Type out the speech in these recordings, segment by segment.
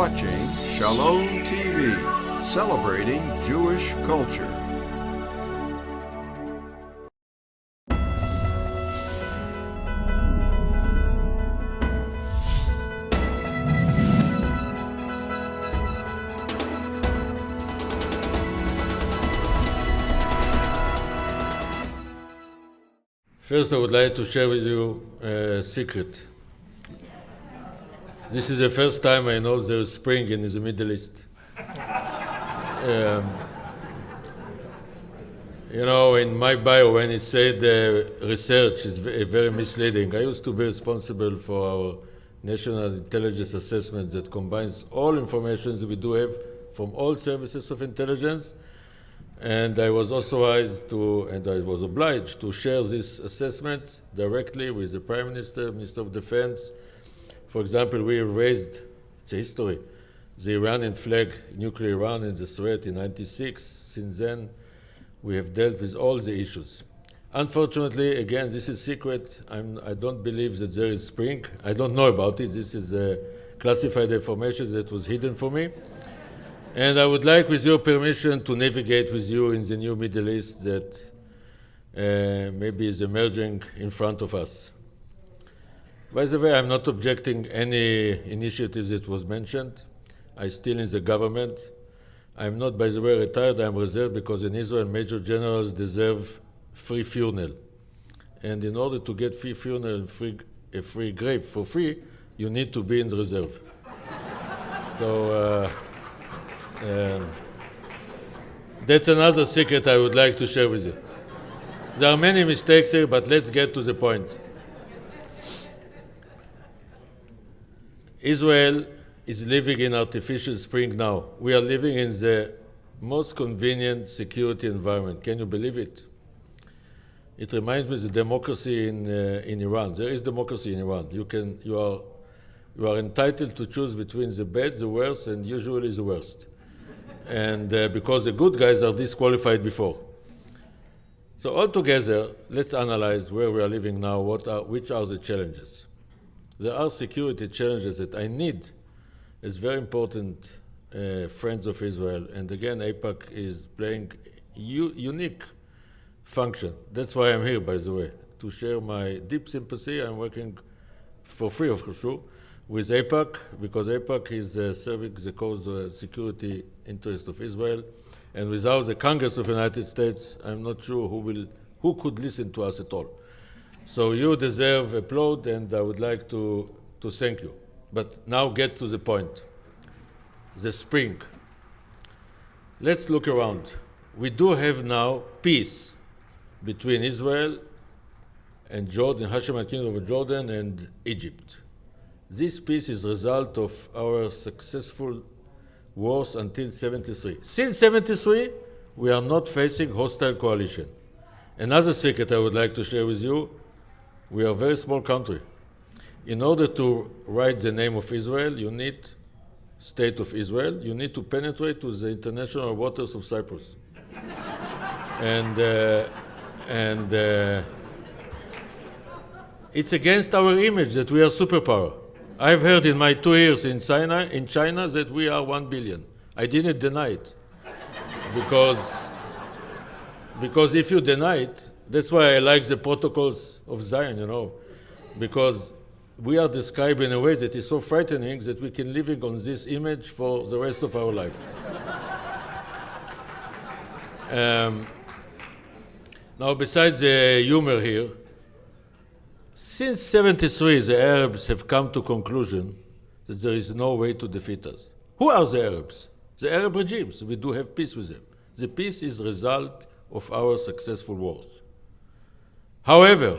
watching Shalom TV, celebrating Jewish culture. First, I would like to share with you a secret. This is the first time I know there is spring in the Middle East. In my bio, when it said research is very misleading, I used to be responsible for our national intelligence assessment that combines all information that we do have from all services of intelligence. And I was authorized and I was obliged to share these assessments directly with the Prime Minister, Minister of Defense. For example, we raised, it's a history, the Iranian flag, nuclear Iran and the threat in '96. Since then, we have dealt with all the issues. Unfortunately, again, this is secret. I don't believe that there is spring. I don't know about it. This is classified information that was hidden for me. And I would like, with your permission, to navigate with you in the new Middle East that maybe is emerging in front of us. By the way, I'm not objecting any initiatives that was mentioned. I'm still in the government. I'm not, by the way, retired. I'm reserved because in Israel, major generals deserve free funeral. And in order to get free funeral and a free grave for free, you need to be in the reserve. So. That's another secret I would like to share with you. There are many mistakes here, but let's get to the point. Israel is living in artificial spring now. We are living in the most convenient security environment. Can you believe it? It reminds me of the democracy in Iran. There is democracy in Iran. You are entitled to choose between the bad, the worst, and usually the worst. And because the good guys are disqualified before. So altogether, let's analyze where we are living now, which are the challenges. There are security challenges that I need as very important friends of Israel. And again, AIPAC is playing a unique function. That's why I'm here, by the way, to share my deep sympathy. I'm working for free, of course, with AIPAC, because AIPAC is serving the cause security interest of Israel. And without the Congress of the United States, I'm not sure who could listen to us at all. So you deserve applaud, and I would like to thank you. But now get to the point. The spring. Let's look around. We do have now peace between Israel and Jordan, Hashemite Kingdom of Jordan and Egypt. This peace is a result of our successful wars until '73. Since '73, we are not facing hostile coalition. Another secret I would like to share with you, we are a very small country. In order to write the name of Israel, you need State of Israel. You need to penetrate to the international waters of Cyprus. and it's against our image that we are superpower. I've heard in my 2 years in China that we are 1 billion. I didn't deny it. Because if you deny it, that's why I like the protocols of Zion, because we are described in a way that is so frightening that we can live on this image for the rest of our life. Now, besides the humor here, since '73, the Arabs have come to conclusion that there is no way to defeat us. Who are the Arabs? The Arab regimes. We do have peace with them. The peace is a result of our successful wars. However,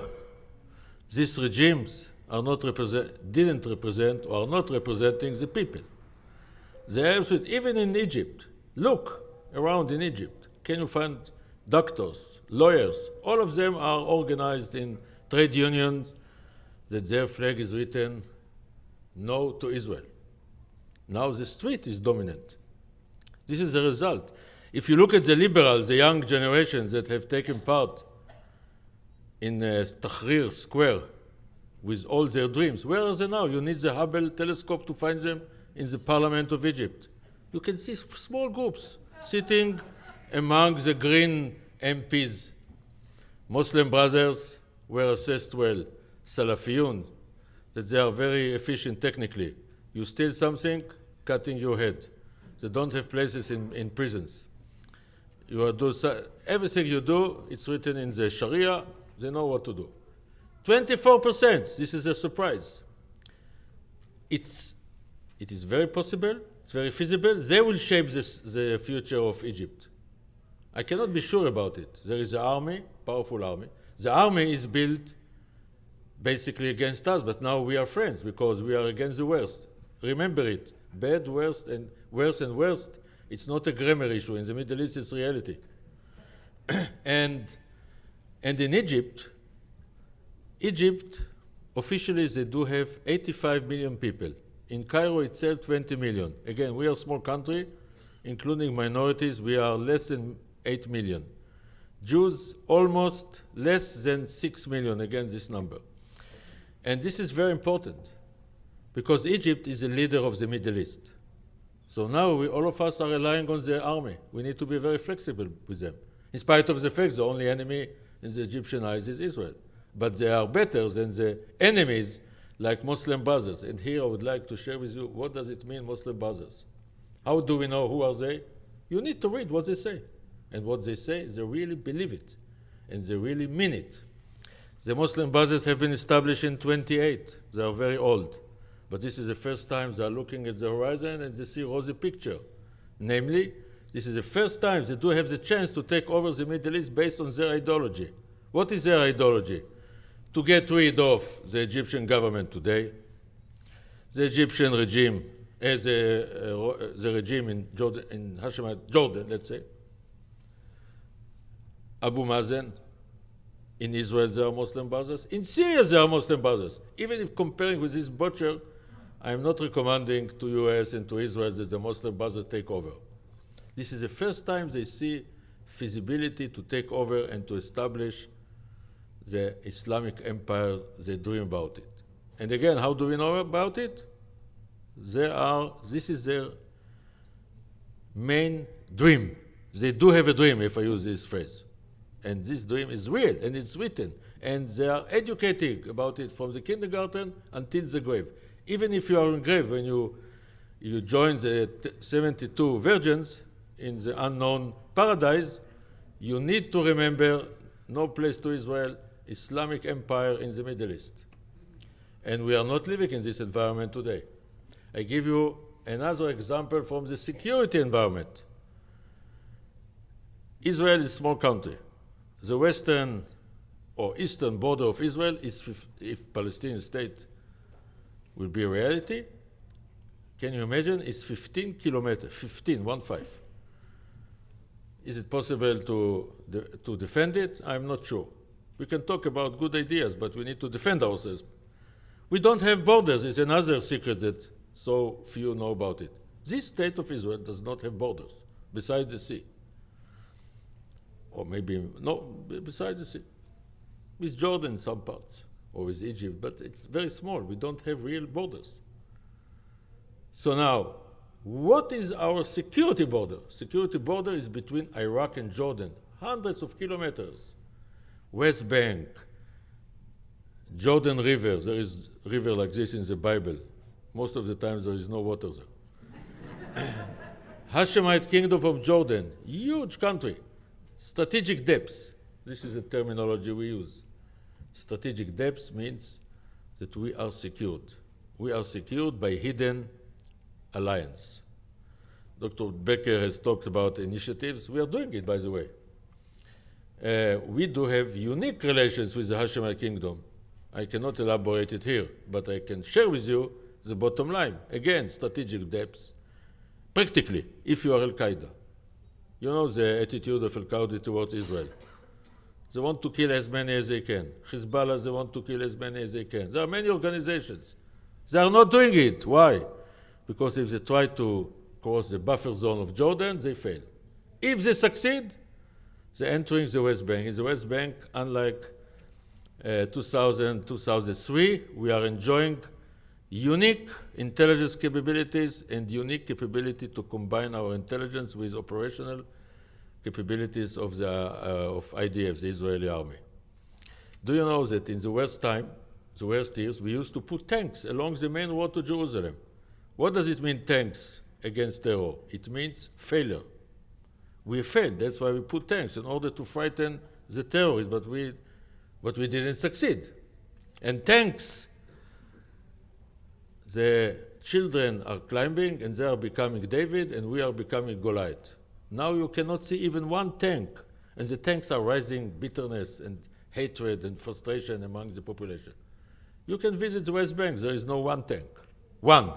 these regimes didn't represent or are not representing the people. The Arabs, even in Egypt, look around in Egypt. Can you find doctors, lawyers? All of them are organized in trade unions that their flag is written no to Israel. Now the street is dominant. This is the result. If you look at the liberals, the young generations that have taken part in Tahrir Square with all their dreams, where are they now? You need the Hubble telescope to find them in the parliament of Egypt. You can see small groups sitting among the green MPs. Muslim brothers were assessed well, Salafiyun, that they are very efficient technically. You steal something, cutting your head. They don't have places in prisons. Everything you do, it's written in the Sharia, they know what to do. 24%, this is a surprise. It is very possible, it's very feasible. They will shape the future of Egypt. I cannot be sure about it. There is an army, powerful army. The army is built basically against us, but now we are friends because we are against the worst. Remember it, bad, worst, and worst. It's not a grammar issue. In the Middle East, it's reality. and in Egypt, officially, they do have 85 million people. In Cairo itself, 20 million. Again, we are a small country, including minorities. We are less than 8 million. Jews, almost less than 6 million, again, this number. And this is very important because Egypt is the leader of the Middle East. So now all of us are relying on the army. We need to be very flexible with them. In spite of the fact the only enemy in the Egyptian eyes is Israel. But they are better than the enemies like Muslim brothers. And here I would like to share with you what does it mean, Muslim brothers? How do we know who are they? You need to read what they say. And what they say, they really believe it. And they really mean it. The Muslim brothers have been established in 1928. They are very old. But this is the first time they are looking at the horizon and they see a rosy picture. Namely, this is the first time they do have the chance to take over the Middle East based on their ideology. What is their ideology? To get rid of the Egyptian government today, the Egyptian regime, the regime in Hashemite Jordan, let's say, Abu Mazen. In Israel, there are Muslim brothers. In Syria, there are Muslim brothers. Even if comparing with this butcher, I am not recommending to US and to Israel that the Muslim brothers take over. This is the first time they see feasibility to take over and to establish the Islamic empire they dream about it. And again, how do we know about it? This is their main dream. They do have a dream, if I use this phrase. And this dream is real, and it's written. And they are educating about it from the kindergarten until the grave. Even if you are in grave, when you join the 72 virgins in the unknown paradise, you need to remember no place to Israel, Islamic empire in the Middle East. And we are not living in this environment today. I give you another example from the security environment. Israel is a small country. The western or eastern border of Israel is, if Palestinian state will be a reality, can you imagine, is 15 kilometers, 15. Is it possible to defend it? I'm not sure. We can talk about good ideas, but we need to defend ourselves. We don't have borders. It's another secret that so few know about it. This state of Israel does not have borders besides the sea. Or maybe, no, besides the sea. With Jordan in some parts, or with Egypt, but it's very small. We don't have real borders. So now, what is our security border? Security border is between Iraq and Jordan, hundreds of kilometers. West Bank, Jordan River, there is a river like this in the Bible. Most of the times there is no water there. Hashemite Kingdom of Jordan, huge country. Strategic depths, this is the terminology we use. Strategic depths means that we are secured. We are secured by hidden alliance. Dr. Becker has talked about initiatives. We are doing it, by the way. We do have unique relations with the Hashemite Kingdom. I cannot elaborate it here, but I can share with you the bottom line. Again, strategic depths. Practically, if you are Al-Qaeda, you know the attitude of Al-Qaeda towards Israel. They want to kill as many as they can. Hezbollah, they want to kill as many as they can. There are many organizations. They are not doing it. Why? Because if they try to cross the buffer zone of Jordan, they fail. If they succeed, they're entering the West Bank. In the West Bank, unlike 2000, 2003, we are enjoying unique intelligence capabilities and unique capability to combine our intelligence with operational capabilities of IDF, the Israeli army. Do you know that in the worst years, we used to put tanks along the main road to Jerusalem? What does it mean, tanks against terror? It means failure. We failed. That's why we put tanks, in order to frighten the terrorists, but we didn't succeed. And tanks, the children are climbing, and they are becoming David, and we are becoming Goliath. Now you cannot see even one tank, and the tanks are rising bitterness and hatred and frustration among the population. You can visit the West Bank. There is no one tank. One.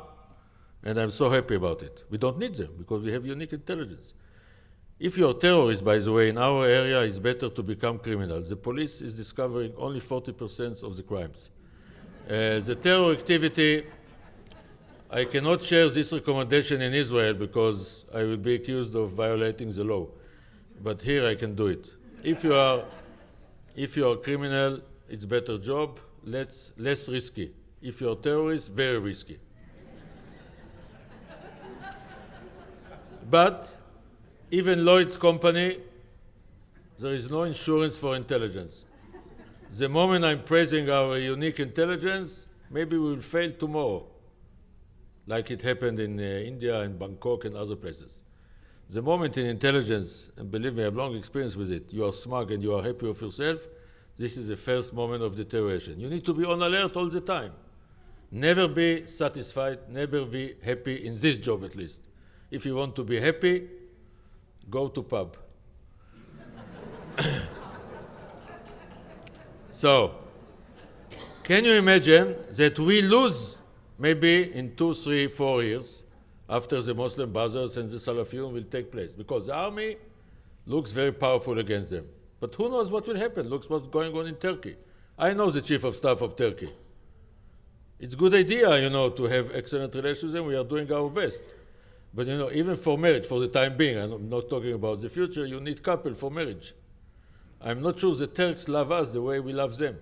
And I'm so happy about it. We don't need them, because we have unique intelligence. If you're a terrorist, by the way, in our area, it's better to become criminal. The police is discovering only 40% of the crimes. The terror activity, I cannot share this recommendation in Israel because I will be accused of violating the law. But here I can do it. If you are a criminal, it's a better job, less risky. If you're a terrorist, very risky. But even Lloyd's company, there is no insurance for intelligence. The moment I'm praising our unique intelligence, maybe we will fail tomorrow, like it happened in India and Bangkok and other places. The moment in intelligence, and believe me, I have long experience with it, you are smug and you are happy with yourself, this is the first moment of deterioration. You need to be on alert all the time. Never be satisfied, never be happy in this job at least. If you want to be happy, go to pub. So, can you imagine that we lose maybe in 2, 3, 4 years after the Muslim Brothers and the Salafiyun will take place? Because the army looks very powerful against them. But who knows what will happen? Look what's going on in Turkey. I know the chief of staff of Turkey. It's a good idea, to have excellent relations with them. We are doing our best. But, even for marriage, for the time being, I'm not talking about the future, you need couple for marriage. I'm not sure the Turks love us the way we love them.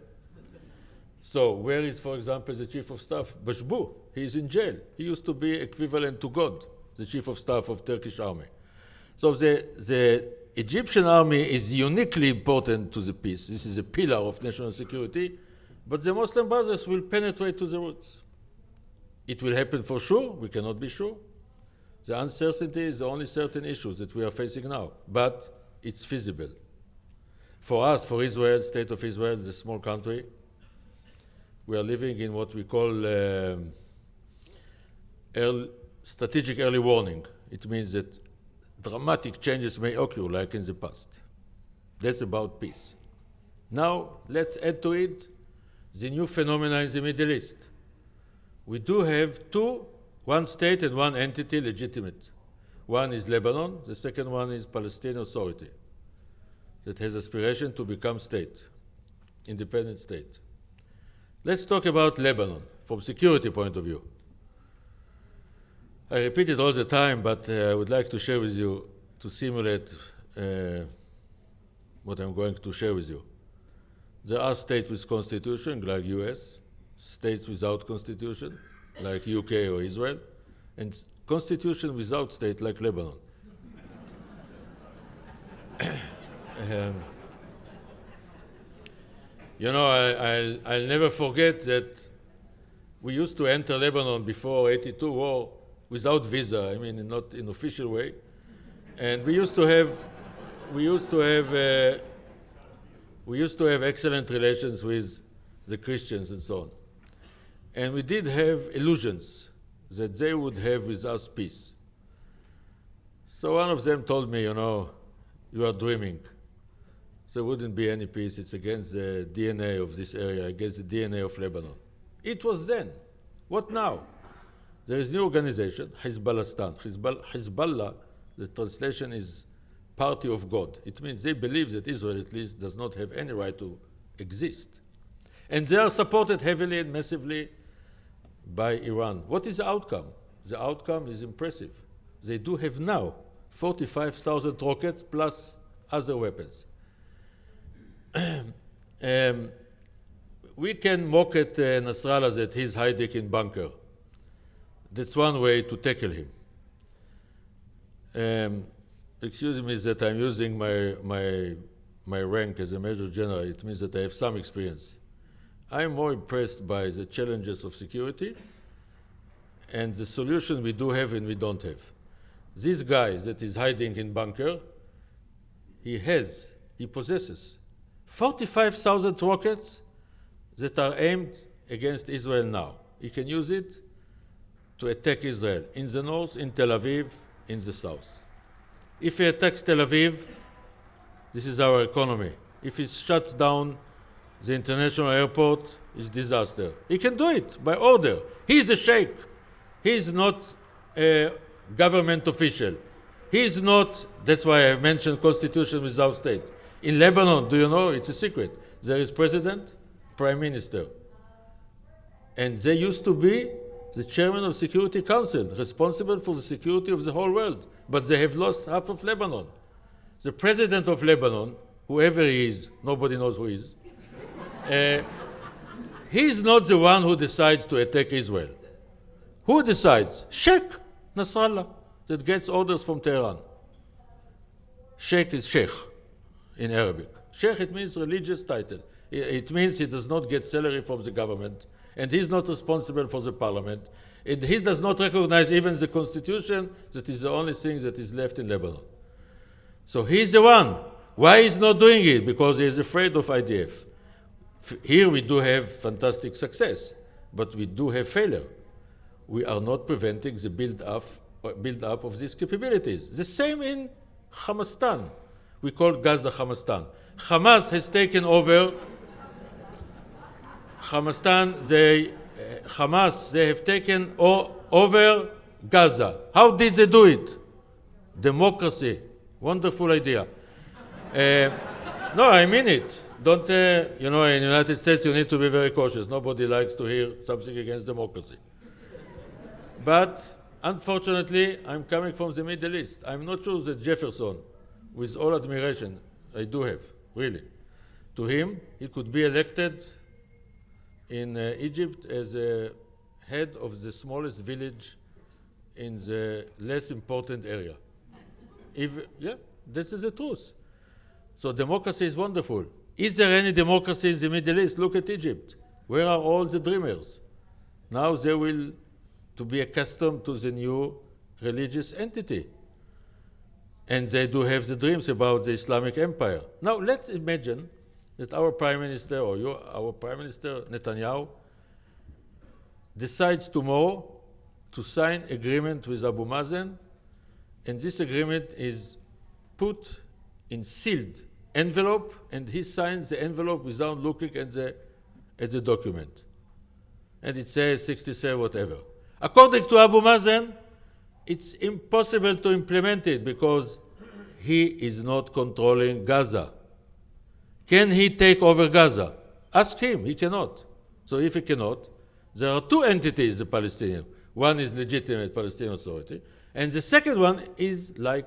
So where is, for example, the chief of staff? Bashbu, he is in jail. He used to be equivalent to God, the chief of staff of Turkish army. So the Egyptian army is uniquely important to the peace. This is a pillar of national security, but the Muslim Brothers will penetrate to the roots. It will happen for sure, we cannot be sure. The uncertainty is the only certain issue that we are facing now, but it's feasible. For us, for Israel, State of Israel, the small country, we are living in what we call strategic early warning. It means that dramatic changes may occur like in the past. That's about peace. Now, let's add to it the new phenomena in the Middle East. We do have one state and one entity legitimate. One is Lebanon, the second one is Palestinian Authority that has aspiration to become state, independent state. Let's talk about Lebanon from security point of view. I repeat it all the time, but I would like to share with you to simulate what I'm going to share with you. There are states with constitution, like US, states without constitution, like UK or Israel, and constitution without state, like Lebanon. I'll never forget that we used to enter Lebanon before '82 war without visa. I mean, not in official way, and we used to have excellent relations with the Christians and so on. And we did have illusions that they would have with us peace. So one of them told me, you are dreaming. There wouldn't be any peace. It's against the DNA of this area, against the DNA of Lebanon. It was then. What now? There is a new organization, Hezbollah. Hezbollah, the translation is party of God. It means they believe that Israel at least does not have any right to exist. And they are supported heavily and massively by Iran. What is the outcome? The outcome is impressive. They do have now 45,000 rockets plus other weapons. We can mock at Nasrallah that he's hiding in bunker. That's one way to tackle him. Excuse me that I'm using my rank as a Major General. It means that I have some experience. I'm more impressed by the challenges of security and the solution we do have and we don't have. This guy that is hiding in bunker, he possesses 45,000 rockets that are aimed against Israel now. He can use it to attack Israel in the north, in Tel Aviv, in the south. If he attacks Tel Aviv, this is our economy. If he shuts down the international airport, it's disaster. He can do it by order. He is a sheikh. He is not a government official. He is not, that's why I mentioned constitution without state. In Lebanon, do you know, it's a secret, there is president, prime minister. And they used to be the chairman of Security Council, responsible for the security of the whole world. But they have lost half of Lebanon. The president of Lebanon, whoever he is, nobody knows who he is, he is not the one who decides to attack Israel. Who decides? Sheikh Nasrallah, that gets orders from Tehran. Sheikh is sheikh in Arabic. Sheikh, it means religious title. It means he does not get salary from the government, and he's not responsible for the parliament. He does not recognize even the constitution, that is the only thing that is left in Lebanon. So he's the one. Why he's not doing it? Because he is afraid of IDF. Here we do have fantastic success, but we do have failure. We are not preventing the build-up of these capabilities. The same in Hamastan. We call Gaza Hamastan. Hamas has taken over Hamastan. They have taken over Gaza. How did they do it? Democracy. Wonderful idea. No, I mean it. Don't, in the United States you need to be very cautious. Nobody likes to hear something against democracy. But unfortunately, I'm coming from the Middle East. I'm not sure that Jefferson, with all admiration I do have, really, to him, he could be elected in Egypt as a head of the smallest village in the less important area. This is the truth. So democracy is wonderful. Is there any democracy in the Middle East? Look at Egypt. Where are all the dreamers? Now they will to be accustomed to the new religious entity. And they do have the dreams about the Islamic Empire. Now let's imagine that our Prime Minister, or our Prime Minister Netanyahu, decides tomorrow to sign agreement with Abu Mazen, and this agreement is put in sealed envelope, and he signs the envelope without looking at the document. And it says 67 whatever. According to Abu Mazen, it's impossible to implement it because he is not controlling Gaza. Can he take over Gaza? Ask him. He cannot. So if he cannot, there are two entities, the Palestinian. One is legitimate Palestinian Authority, and the second one is like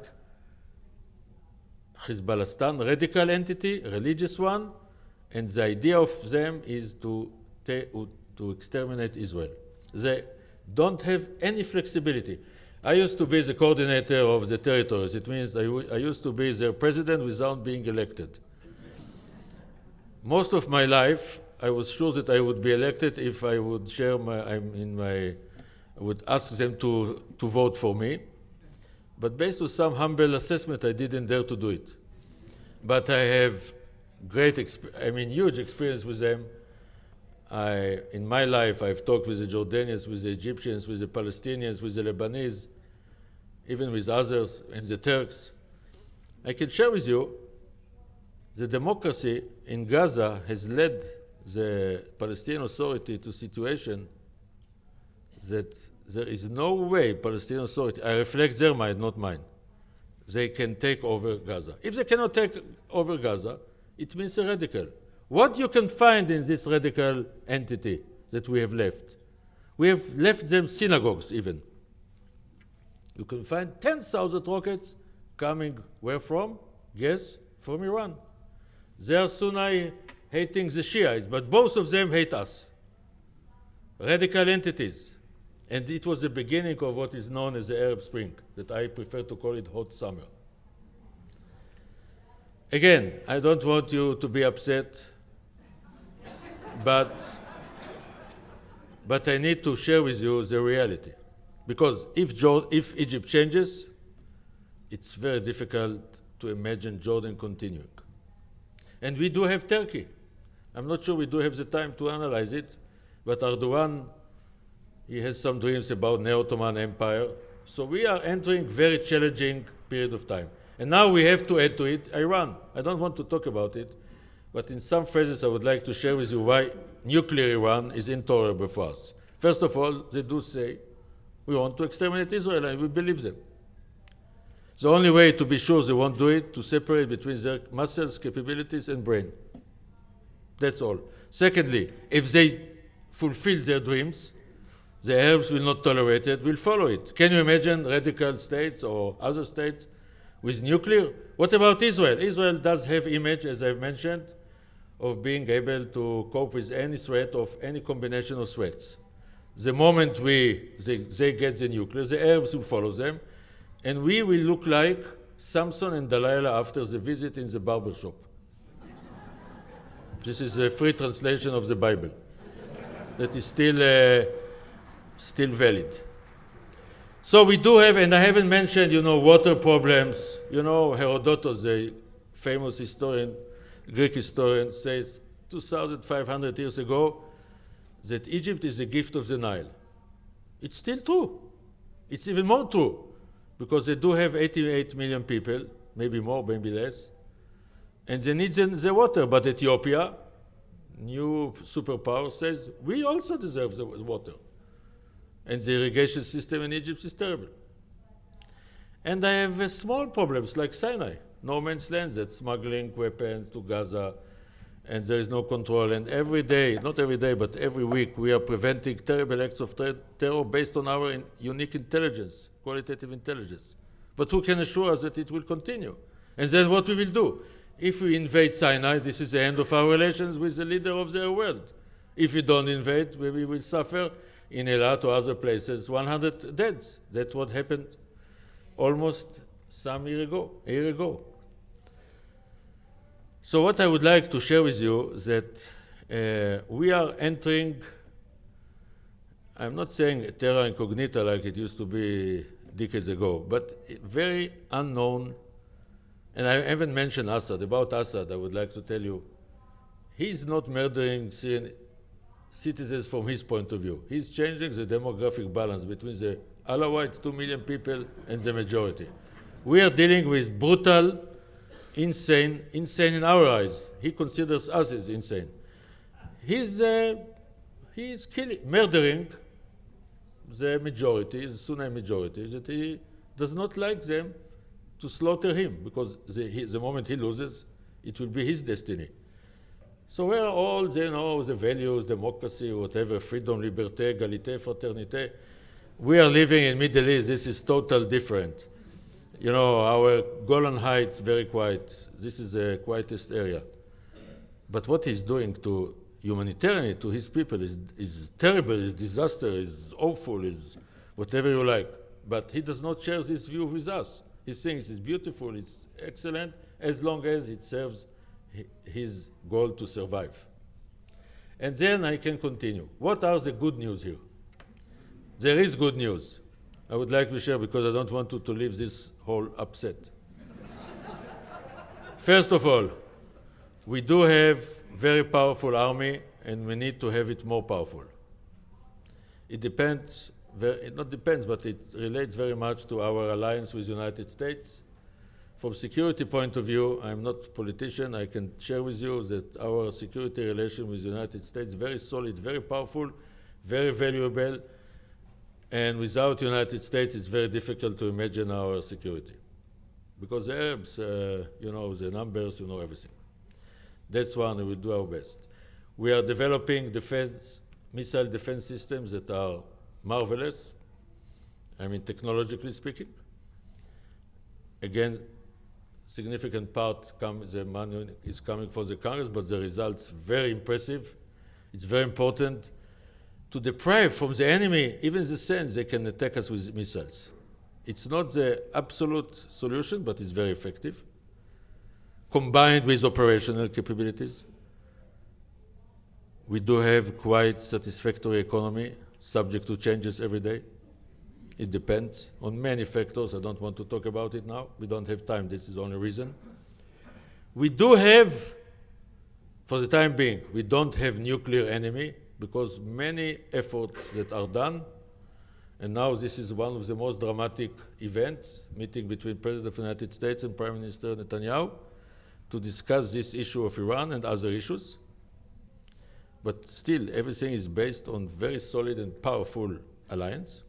Hezbollah, radical entity, religious one, and the idea of them is to exterminate Israel. They don't have any flexibility. I used to be the coordinator of the territories. It means I used to be their president without being elected. Most of my life, I was sure that I would be elected if I would share I would ask them to vote for me. But based on some humble assessment, I didn't dare to do it. But I have huge experience with them. In my life, I've talked with the Jordanians, with the Egyptians, with the Palestinians, with the Lebanese, even with others, and the Turks. I can share with you the democracy in Gaza has led the Palestinian Authority to a situation that there is no way Palestinian Authority, I reflect their mind, not mine, they can take over Gaza. If they cannot take over Gaza, it means a radical. What you can find in this radical entity that we have left? We have left them synagogues even. You can find 10,000 rockets coming where from? Guess, from Iran. They are Sunni hating the Shiites, but both of them hate us. Radical entities. And it was the beginning of what is known as the Arab Spring, that I prefer to call it hot summer. Again, I don't want you to be upset, but I need to share with you the reality. Because if Egypt changes, it's very difficult to imagine Jordan continuing. And we do have Turkey. I'm not sure we do have the time to analyze it, but Erdogan, he has some dreams about the Ottoman Empire. So we are entering very challenging period of time. And now we have to add to it Iran. I don't want to talk about it, but in some phrases I would like to share with you why nuclear Iran is intolerable for us. First of all, they do say, we want to exterminate Israel, and we believe them. The only way to be sure they won't do it, to separate between their muscles, capabilities, and brain. That's all. Secondly, if they fulfill their dreams, the Arabs will not tolerate it, will follow it. Can you imagine radical states or other states with nuclear? What about Israel? Israel does have image, as I've mentioned, of being able to cope with any threat of any combination of threats. The moment they get the nuclear, the Arabs will follow them, and we will look like Samson and Delilah after the visit in the barber shop. This is a free translation of the Bible that is still valid. So we do have, and I haven't mentioned, water problems. Herodotus, the famous historian, Greek historian, says 2,500 years ago that Egypt is a gift of the Nile. It's still true. It's even more true because they do have 88 million people, maybe more, maybe less, and they need the water. But Ethiopia, new superpower, says we also deserve the water. And the irrigation system in Egypt is terrible. And I have small problems like Sinai, no man's land, that's smuggling weapons to Gaza, and there is no control. And every day, not every day, but every week, we are preventing terrible acts of terror based on our unique intelligence, qualitative intelligence. But who can assure us that it will continue? And then what we will do? If we invade Sinai, this is the end of our relations with the leader of their world. If we don't invade, we will suffer in Eilat or other places, 100 deaths. That's what happened almost a year ago. So what I would like to share with you is that we are entering, I'm not saying terra incognita like it used to be decades ago, but very unknown, and I haven't mentioned Assad. About Assad, I would like to tell you, he's not murdering Syrian citizens from his point of view. He's changing the demographic balance between the Alawites, 2 million people, and the majority. We are dealing with brutal, insane in our eyes. He considers us as insane. He's murdering the majority, the Sunni majority, that he does not like them to slaughter him, because the moment he loses, it will be his destiny. So where are all the values, democracy, whatever, freedom, liberté, égalité, fraternité? We are living in Middle East. This is totally different. Our Golan Heights, very quiet. This is the quietest area. But what he's doing to humanitarian, to his people, is terrible, is disaster, is awful, is whatever you like. But he does not share this view with us. He thinks it's beautiful, it's excellent, as long as it serves his goal to survive. And then I can continue. What are the good news here? There is good news. I would like to share because I don't want to leave this whole upset. First of all, we do have very powerful army, and we need to have it more powerful. It depends, it not depends, but it relates very much to our alliance with the United States. From security point of view, I'm not a politician. I can share with you that our security relation with the United States is very solid, very powerful, very valuable. And without the United States, it's very difficult to imagine our security. Because the Arabs, the numbers, everything. That's one, we will do our best. We are developing missile defense systems that are marvelous, technologically speaking. Again, significant part, the money is coming from the Congress, but the results very impressive. It's very important to deprive from the enemy even the sense they can attack us with missiles. It's not the absolute solution, but it's very effective, combined with operational capabilities. We do have quite satisfactory economy, subject to changes every day. It depends on many factors. I don't want to talk about it now. We don't have time. This is the only reason. We do have, for the time being, we don't have nuclear enemy because many efforts that are done, and now this is one of the most dramatic events, meeting between President of the United States and Prime Minister Netanyahu to discuss this issue of Iran and other issues. But still, everything is based on very solid and powerful alliance.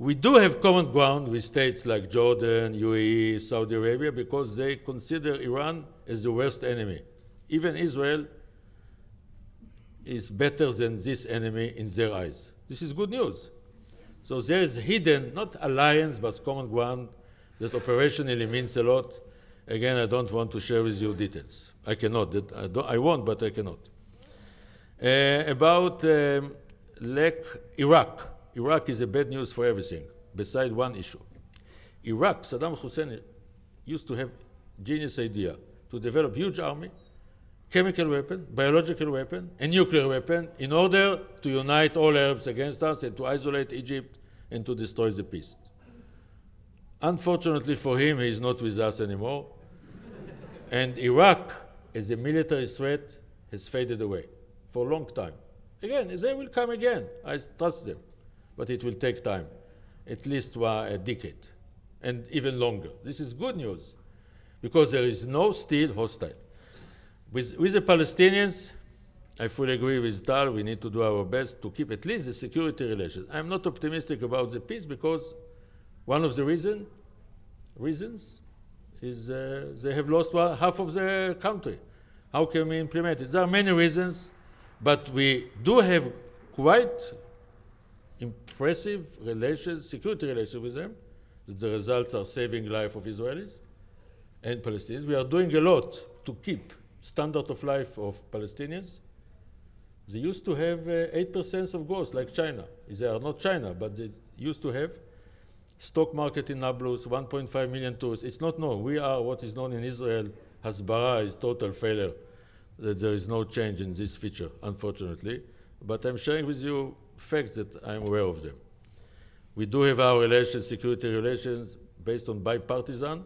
We do have common ground with states like Jordan, UAE, Saudi Arabia, because they consider Iran as the worst enemy. Even Israel is better than this enemy in their eyes. This is good news. So there is hidden, not alliance, but common ground that operationally means a lot. Again, I don't want to share with you details. I cannot. I won't, but I cannot. About Iraq. Iraq is a bad news for everything, beside one issue. Iraq, Saddam Hussein used to have genius idea to develop huge army, chemical weapon, biological weapon, and nuclear weapon in order to unite all Arabs against us and to isolate Egypt and to destroy the peace. Unfortunately for him, he is not with us anymore. And Iraq, as a military threat, has faded away for a long time. Again, they will come again. I trust them. But it will take time, at least a decade, and even longer. This is good news, because there is no still hostile. With the Palestinians, I fully agree with Tal, we need to do our best to keep at least the security relations. I'm not optimistic about the peace, because one of the reasons is they have lost half of their country. How can we implement it? There are many reasons, but we do have quite impressive relations, security relations with them. The results are saving life of Israelis and Palestinians. We are doing a lot to keep standard of life of Palestinians. They used to have 8% of growth, like China. They are not China, but they used to have stock market in Nablus, 1.5 million tourists. It's not known. We are what is known in Israel, Hasbara is total failure. That there is no change in this feature, unfortunately. But I'm sharing with you facts that I'm aware of them. We do have our relations, security relations, based on bipartisan.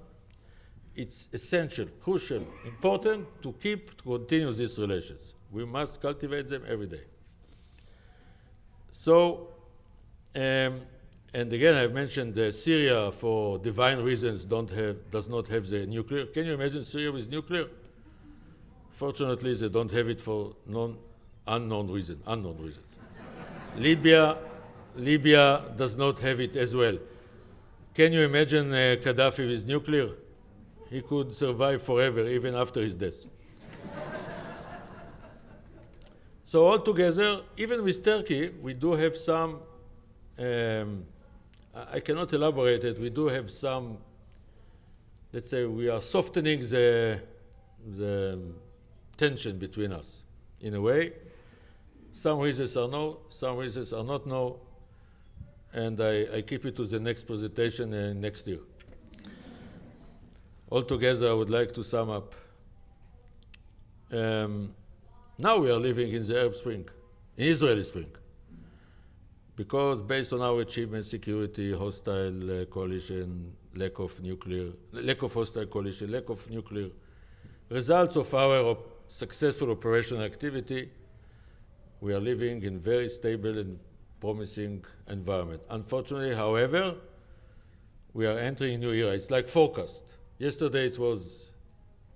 It's essential, crucial, important to continue these relations. We must cultivate them every day. So, and again, I've mentioned Syria, for divine reasons, does not have the nuclear. Can you imagine Syria with nuclear? Fortunately, they don't have it for unknown reasons. Libya does not have it as well. Can you imagine Gaddafi with nuclear? He could survive forever, even after his death. So altogether, even with Turkey, we do have some, I cannot elaborate it, we do have some, let's say we are softening the tension between us, in a way. Some reasons are no, some reasons are not no, and I keep it to the next presentation next year. Altogether, I would like to sum up. Now we are living in the Arab Spring, in Israeli Spring, because based on our achievements, security, hostile coalition, lack of hostile coalition, lack of nuclear, results of our successful operational activity, we are living in very stable and promising environment. Unfortunately, however, we are entering a new era. It's like forecast. Yesterday it was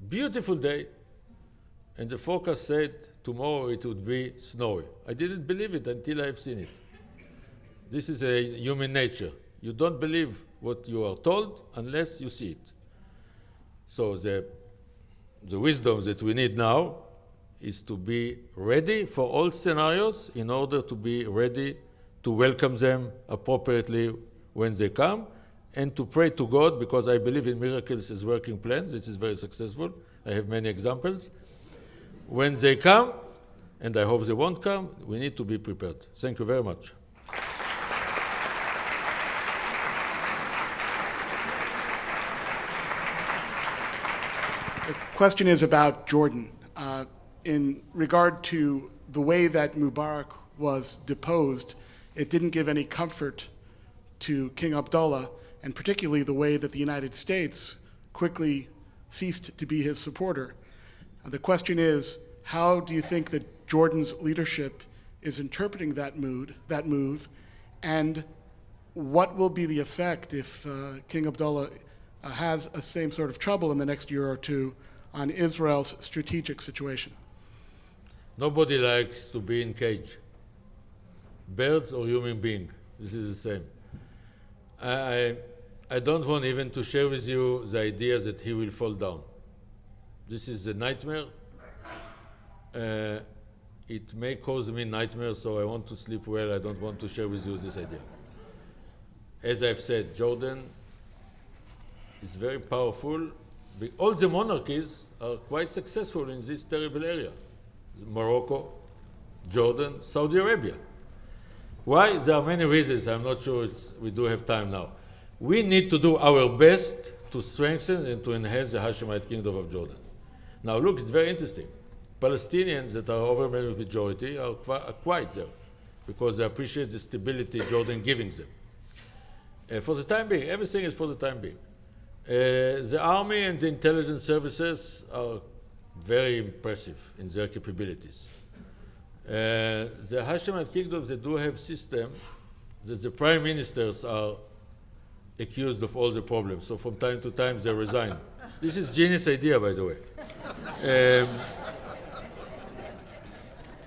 a beautiful day, and the forecast said tomorrow it would be snowy. I didn't believe it until I've seen it. This is a human nature. You don't believe what you are told unless you see it. So the wisdom that we need now is to be ready for all scenarios in order to be ready to welcome them appropriately when they come, and to pray to God, because I believe in miracles as working plans. This is very successful. I have many examples. When they come, and I hope they won't come. We need to be prepared. Thank you very much. The question is about Jordan. In regard to the way that Mubarak was deposed, it didn't give any comfort to King Abdullah, and particularly the way that the United States quickly ceased to be his supporter. The question is, how do you think that Jordan's leadership is interpreting that move, and what will be the effect if King Abdullah has a same sort of trouble in the next year or two on Israel's strategic situation? Nobody likes to be in cage. Birds or human being, this is the same. I don't want even to share with you the idea that he will fall down. This is a nightmare. It may cause me nightmares, so I want to sleep well. I don't want to share with you this idea. As I've said, Jordan is very powerful. All the monarchies are quite successful in this terrible area. Morocco, Jordan, Saudi Arabia. Why? There are many reasons. I'm not sure we do have time now. We need to do our best to strengthen and to enhance the Hashemite kingdom of Jordan. Now look, it's very interesting. Palestinians that are overwhelming majority are quite there because they appreciate the stability Jordan giving them. For the time being, everything is for the time being. The army and the intelligence services are very impressive in their capabilities. The Hashemite kingdom, they do have system that the prime ministers are accused of all the problems. So from time to time they resign. This is genius idea, by the way.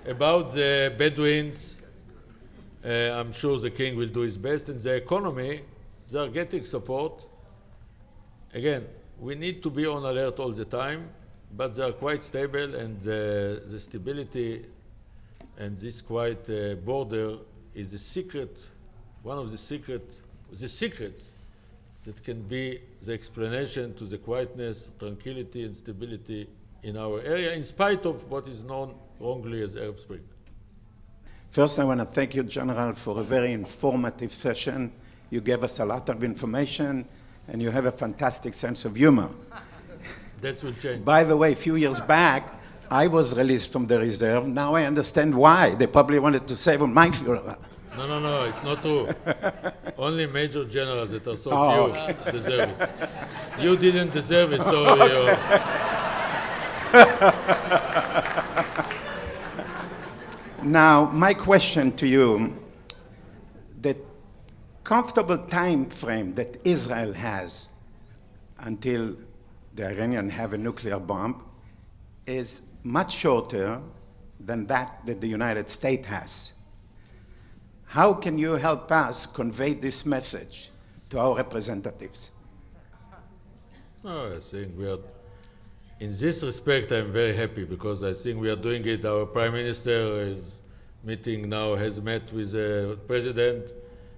About the Bedouins, I'm sure the king will do his best. And the economy, they are getting support. Again, we need to be on alert all the time, but they are quite stable, and the stability and this quiet border is the secret, one of the secrets that can be the explanation to the quietness, tranquility, and stability in our area, in spite of what is known wrongly as Arab Spring. First, I want to thank you, General, for a very informative session. You gave us a lot of information, and you have a fantastic sense of humor. That will change. By the way, a few years back, I was released from the reserve. Now I understand why. They probably wanted to save on my Führer. No, it's not true. Only major generals that are so few deserve it. You didn't deserve it, so you... Now, my question to you, the comfortable time frame that Israel has until the Iranians have a nuclear bomb is much shorter than that the United States has. How can you help us convey this message to our representatives? I think we are, in this respect, I'm very happy because I think we are doing it. Our Prime Minister is meeting now, has met with the President.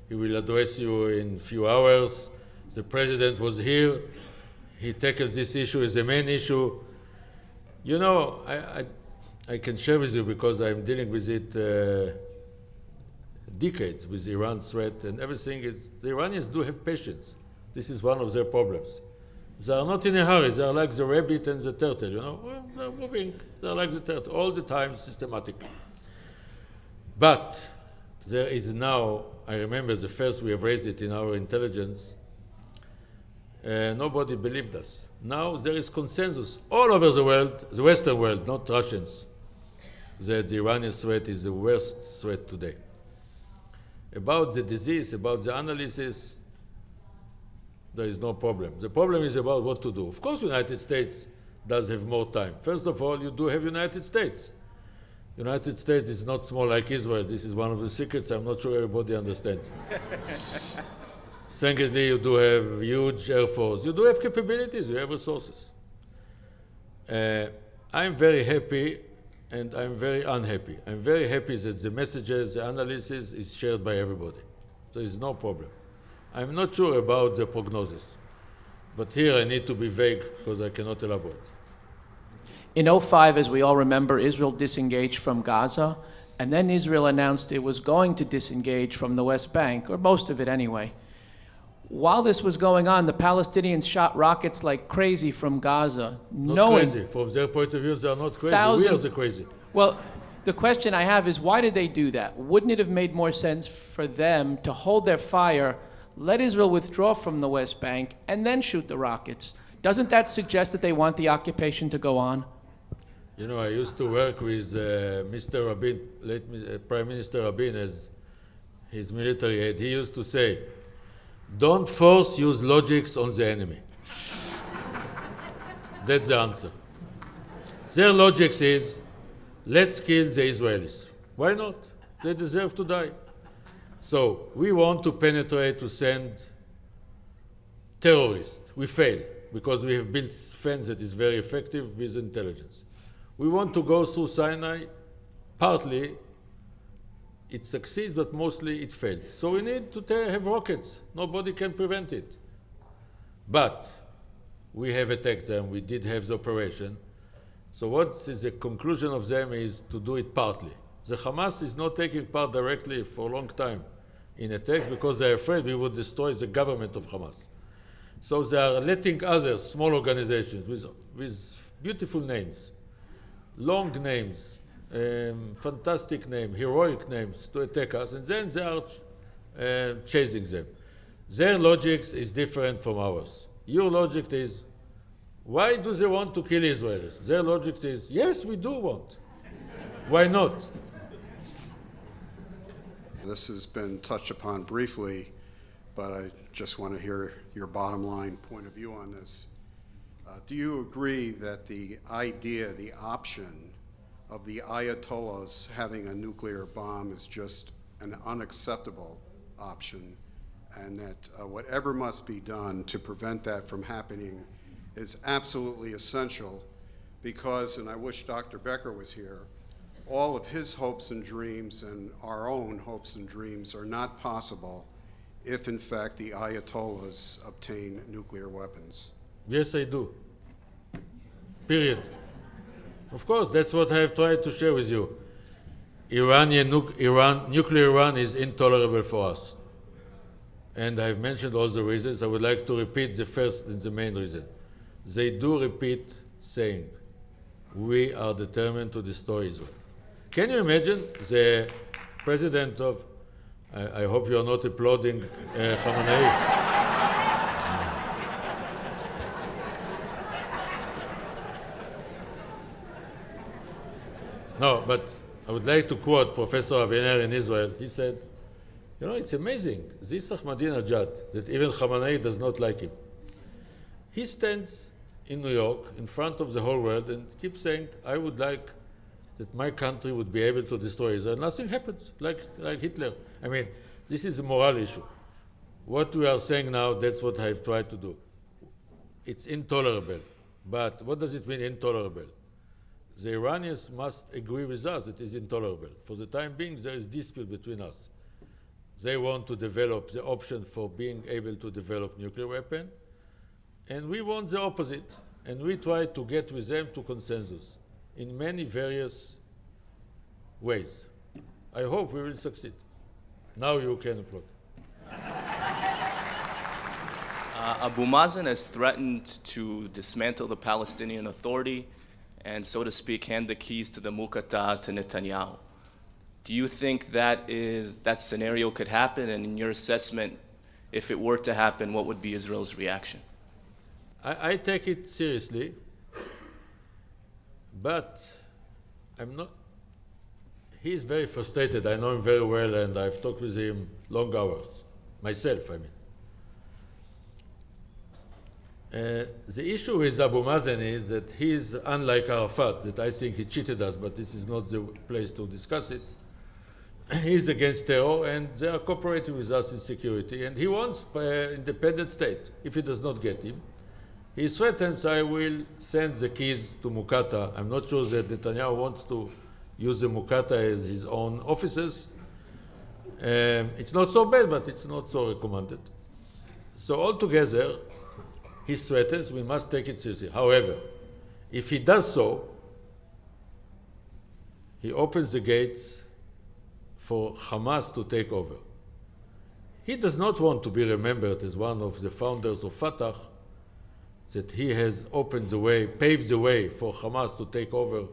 He will address you in a few hours. The President was here. He tackled this issue as a main issue. You know, I can share with you because I'm dealing with it decades with Iran threat and everything. The Iranians do have patience. This is one of their problems. They are not in a hurry. They are like the rabbit and the turtle, you know. Well, they're moving. They're like the turtle all the time, systematically. But there is now, I remember the first we have raised it in our intelligence, nobody believed us. Now there is consensus all over the world, the Western world, not Russians, that the Iranian threat is the worst threat today. About the disease, about the analysis, there is no problem. The problem is about what to do. Of course, the United States does have more time. First of all, you do have United States. United States is not small like Israel. This is one of the secrets I'm not sure everybody understands. Secondly, you do have huge air force. You do have capabilities. You have resources. I'm very happy and I'm very unhappy. I'm very happy that the messages, the analysis is shared by everybody. There is no problem. I'm not sure about the prognosis. But here I need to be vague because I cannot elaborate. In '05, as we all remember, Israel disengaged from Gaza, and then Israel announced it was going to disengage from the West Bank, or most of it anyway. While this was going on, the Palestinians shot rockets like crazy from Gaza, Not crazy. From their point of view, they are not crazy. We are the crazy. Well, the question I have is, why did they do that? Wouldn't it have made more sense for them to hold their fire, let Israel withdraw from the West Bank, and then shoot the rockets? Doesn't that suggest that they want the occupation to go on? You know, I used to work with Mr. Rabin, Prime Minister Rabin, as his military aide. He used to say, don't force use logics on the enemy. That's the answer. Their logic is, let's kill the Israelis. Why not? They deserve to die. So we want to penetrate, to send terrorists. We fail because we have built fence that is very effective with intelligence. We want to go through Sinai. Partly it succeeds, but mostly it fails. So we need to have rockets. Nobody can prevent it. But we have attacked them. We did have the operation. So what is the conclusion of them is to do it partly. The Hamas is not taking part directly for a long time in attacks because they're afraid we would destroy the government of Hamas. So they are letting other small organizations with beautiful names, long names, fantastic names, heroic names to attack us, and then they are chasing them. Their logic is different from ours. Your logic is, why do they want to kill Israelis? Their logic is, yes, we do want. Why not? This has been touched upon briefly, but I just want to hear your bottom line point of view on this. Do you agree that the idea, the option of the Ayatollahs having a nuclear bomb is just an unacceptable option, and that whatever must be done to prevent that from happening is absolutely essential because, and I wish Dr. Becker was here, all of his hopes and dreams and our own hopes and dreams are not possible if, in fact, the Ayatollahs obtain nuclear weapons? Yes, I do. Period. Of course, that's what I have tried to share with you. Nuclear Iran is intolerable for us. And I've mentioned all the reasons. I would like to repeat the first and the main reason. They do repeat saying, we are determined to destroy Israel. Can you imagine the president of, I hope you are not applauding Khamenei. No, but I would like to quote Professor Aviner in Israel. He said, you know, it's amazing, this Ahmadinejad, that even Khamenei does not like him. He stands in New York in front of the whole world and keeps saying, I would like that my country would be able to destroy Israel. Nothing happens, like Hitler. I mean, this is a moral issue. What we are saying now, that's what I've tried to do. It's intolerable. But what does it mean, intolerable? The Iranians must agree with us it is intolerable. For the time being, there is dispute between us. They want to develop the option for being able to develop nuclear weapon, and we want the opposite. And we try to get with them to consensus in many various ways. I hope we will succeed. Now you can applaud. Abu Mazen has threatened to dismantle the Palestinian Authority and, so to speak, hand the keys to the Muqatta to Netanyahu. Do you think that scenario could happen? And in your assessment, if it were to happen, what would be Israel's reaction? I take it seriously, but I'm not. He's very frustrated. I know him very well, and I've talked with him long hours. Myself, I mean. The issue with Abu Mazen is that he's unlike Arafat, that I think he cheated us, but this is not the place to discuss it. He's against terror, and they are cooperating with us in security, and he wants an independent state. If he does not get him, he threatens, I will send the keys to Muqatta. I'm not sure that Netanyahu wants to use the Muqatta as his own offices. It's not so bad, but it's not so recommended. So altogether, he threatens, we must take it seriously. However, if he does so, he opens the gates for Hamas to take over. He does not want to be remembered as one of the founders of Fatah, that he has opened the way, paved the way for Hamas to take over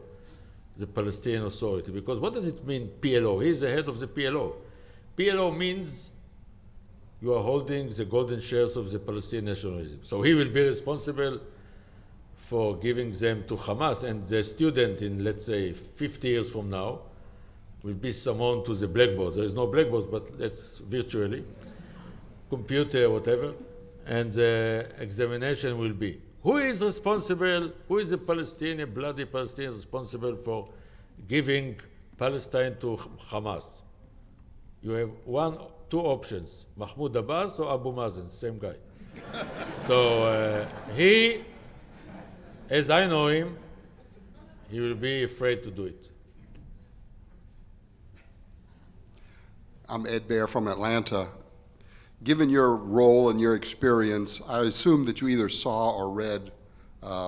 the Palestinian Authority. Because what does it mean, PLO? He is the head of the PLO. PLO means you are holding the golden shares of the Palestinian nationalism. So he will be responsible for giving them to Hamas, and the student in, let's say, 50 years from now will be summoned to the blackboard. There is no blackboard, but let's virtually, computer, whatever, and the examination will be, who is responsible, who is the Palestinian, bloody Palestinian responsible for giving Palestine to Hamas? You have two options, Mahmoud Abbas or Abu Mazen, same guy. So he, as I know him, he will be afraid to do it. I'm Ed Baer from Atlanta. Given your role and your experience, I assume that you either saw or read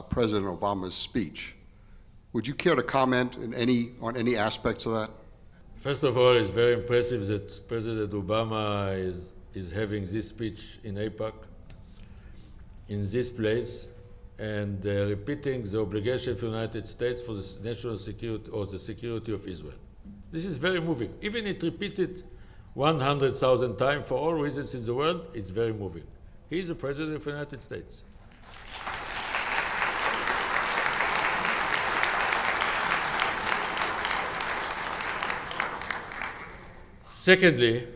President Obama's speech. Would you care to comment on any aspects of that? First of all, it's very impressive that President Obama is having this speech in AIPAC, in this place, and repeating the obligation of the United States for the national security or the security of Israel. This is very moving. Even it repeats it 100,000 times for all reasons in the world, it's very moving. He is the President of the United States. Secondly,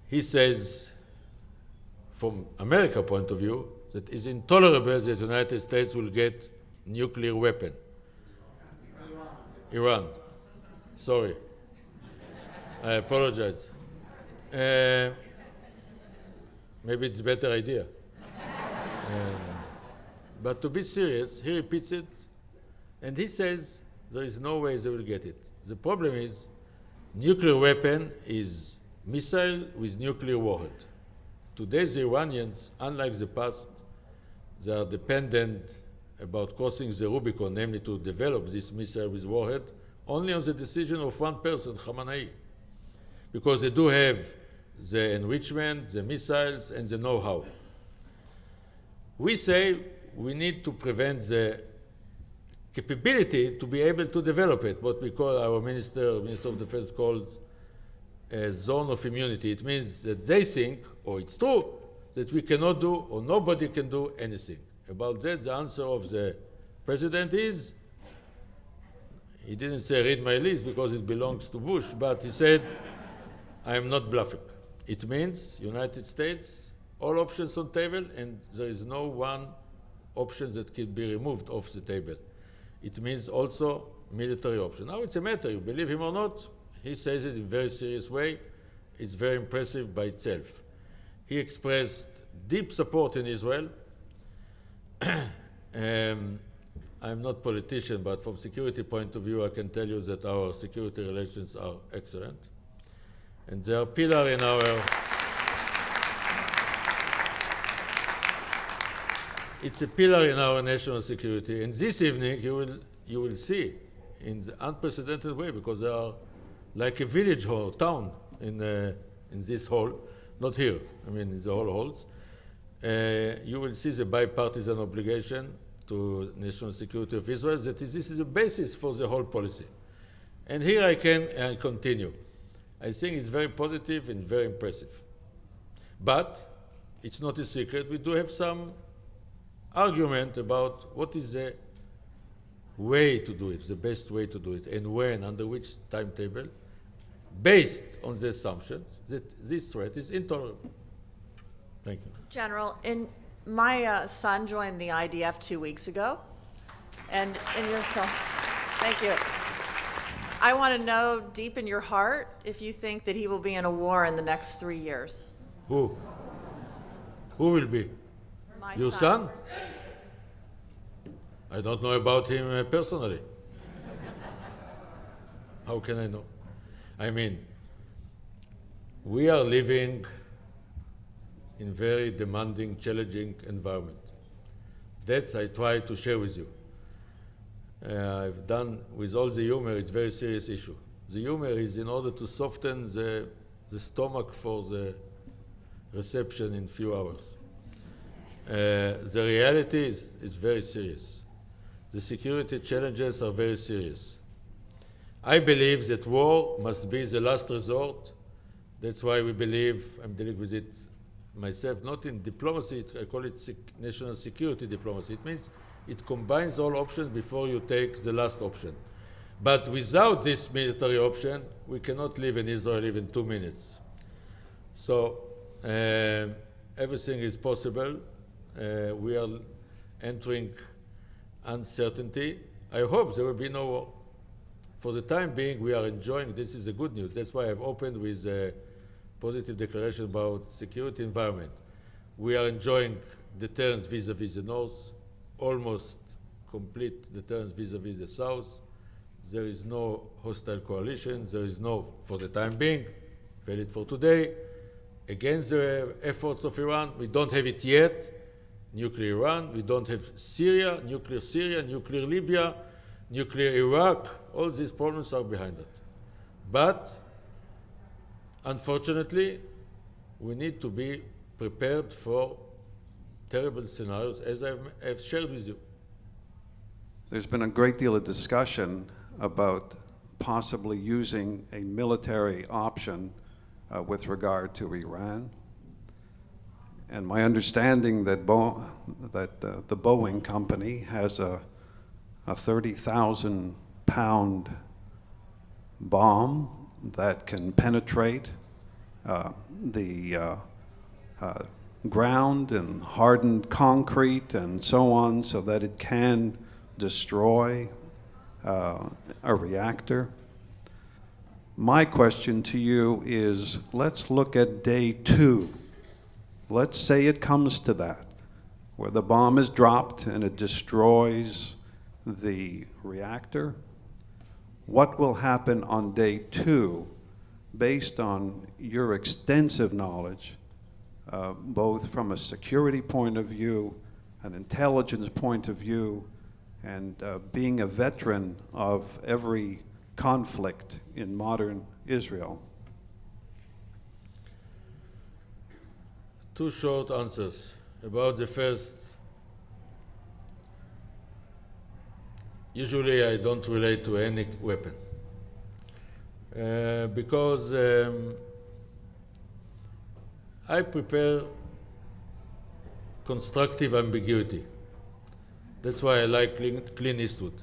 he says, from America's point of view, that it's intolerable that the United States will get nuclear weapon. Iran. Sorry. I apologize. Maybe it's a better idea. But to be serious, he repeats it, and he says there is no way they will get it. The problem is, nuclear weapon is missile with nuclear warhead. Today, the Iranians, unlike the past, they are dependent about crossing the Rubicon, namely to develop this missile with warhead, only on the decision of one person, Khamenei, because they do have the enrichment, the missiles, and the know-how. We say we need to prevent the capability to be able to develop it, what we call, our Minister of Defense calls a zone of immunity. It means that they think, or it's true, that we cannot do, or nobody can do anything. About that, the answer of the president is, he didn't say read my list because it belongs to Bush, but he said, I am not bluffing. It means United States, all options on table, and there is no one option that can be removed off the table. It means also military option. Now it's a matter, you believe him or not, he says it in a very serious way. It's very impressive by itself. He expressed deep support in Israel. I'm not a politician, but from security point of view, I can tell you that our security relations are excellent. And they are a pillar in our, it's a pillar in our national security. And this evening, you will see in the unprecedented way, because they are like a village hall, town in this hall, not here, I mean in the whole halls. You will see the bipartisan obligation to national security of Israel, that this is a basis for the whole policy. And here I can continue. I think it's very positive and very impressive. But it's not a secret, we do have some argument about what is the way to do it, the best way to do it, and when, under which timetable, based on the assumption that this threat is intolerable. Thank you. General, my son joined the IDF 2 weeks ago, and in your son, thank you. I want to know deep in your heart if you think that he will be in a war in the next 3 years. Who? Who will be? My Your son? I don't know about him personally. How can I know? I mean, we are living in very demanding, challenging environment. That's I try to share with you. I've done, with all the humor, it's a very serious issue. The humor is in order to soften the stomach for the reception in few hours. The reality is very serious. The security challenges are very serious. I believe that war must be the last resort. That's why we believe, I'm dealing with it myself, not in diplomacy, I call it national security diplomacy. It means it combines all options before you take the last option. But without this military option, we cannot live in Israel even 2 minutes. So everything is possible. We are entering uncertainty. I hope there will be no war. For the time being, we are enjoying, this is the good news. That's why I've opened with a positive declaration about security environment. We are enjoying deterrence vis-a-vis the north, almost complete deterrence vis-a-vis the south. There is no hostile coalition. There is no, for the time being, valid for today, against the efforts of Iran. We don't have it yet, nuclear Iran. We don't have Syria, nuclear Libya, nuclear Iraq. All these problems are behind it. But unfortunately, we need to be prepared for terrible scenarios, as I've shared with you. There's been a great deal of discussion about possibly using a military option with regard to Iran. And my understanding that the Boeing company has a 30,000-pound bomb that can penetrate the ground and hardened concrete and so on, so that it can destroy a reactor. My question to you is, let's look at day 2. Let's say it comes to that, where the bomb is dropped and it destroys the reactor. What will happen on day 2, based on your extensive knowledge, both from a security point of view, an intelligence point of view, and being a veteran of every conflict in modern Israel? 2 short answers. About the first, usually I don't relate to any weapon because I prepare constructive ambiguity. That's why I like Clint Eastwood.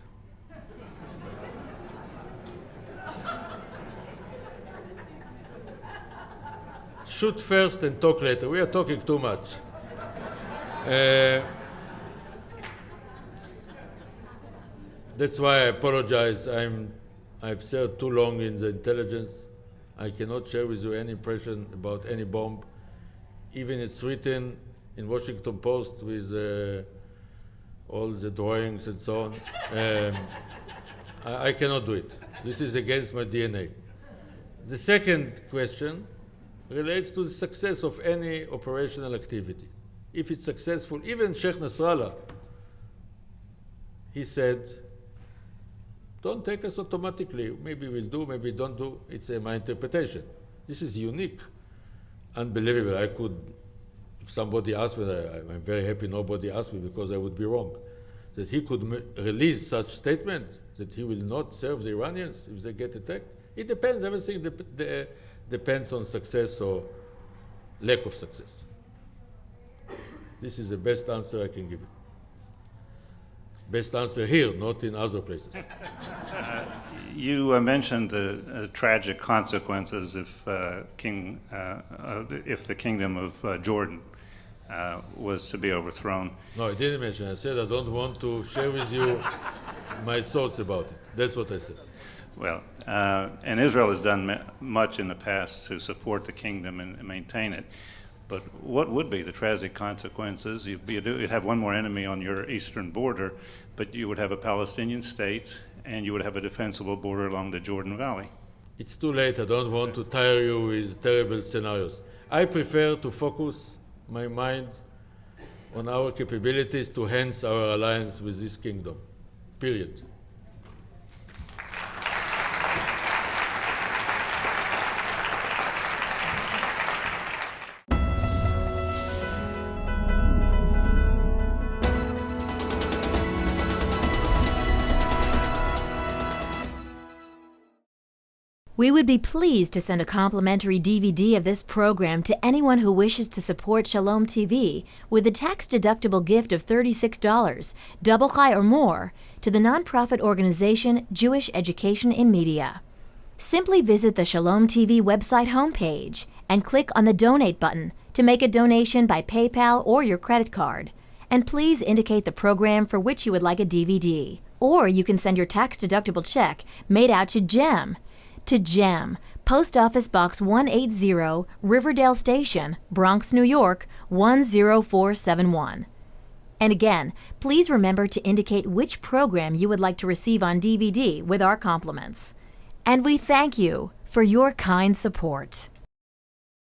Shoot first and talk later. We are talking too much. That's why I apologize. I've served too long in the intelligence. I cannot share with you any impression about any bomb. Even it's written in Washington Post with all the drawings and so on. I cannot do it. This is against my DNA. The second question relates to the success of any operational activity. If it's successful, even Sheikh Nasrallah, he said, don't take us automatically. Maybe we'll do, maybe don't do. It's my interpretation. This is unique, unbelievable. I could, if somebody asked me, I'm very happy nobody asked me because I would be wrong, that he could release such statement that he will not serve the Iranians if they get attacked. It depends. Everything depends on success or lack of success. This is the best answer I can give you. Best answer here, not in other places. You mentioned the tragic consequences if the kingdom of Jordan was to be overthrown. No, I didn't mention. I said I don't want to share with you my thoughts about it. That's what I said. Well, and Israel has done much in the past to support the kingdom and maintain it. But what would be the tragic consequences? You'd have one more enemy on your eastern border, but you would have a Palestinian state, and you would have a defensible border along the Jordan Valley. It's too late. I don't want to tire you with terrible scenarios. I prefer to focus my mind on our capabilities to enhance our alliance with this kingdom, period. We would be pleased to send a complimentary DVD of this program to anyone who wishes to support Shalom TV with a tax-deductible gift of $36, double chai or more, to the nonprofit organization Jewish Education in Media. Simply visit the Shalom TV website homepage and click on the Donate button to make a donation by PayPal or your credit card. And please indicate the program for which you would like a DVD. Or you can send your tax-deductible check made out to GEM. To GEM, Post Office Box 180, Riverdale Station, Bronx, New York, 10471. And again, please remember to indicate which program you would like to receive on DVD with our compliments. And we thank you for your kind support.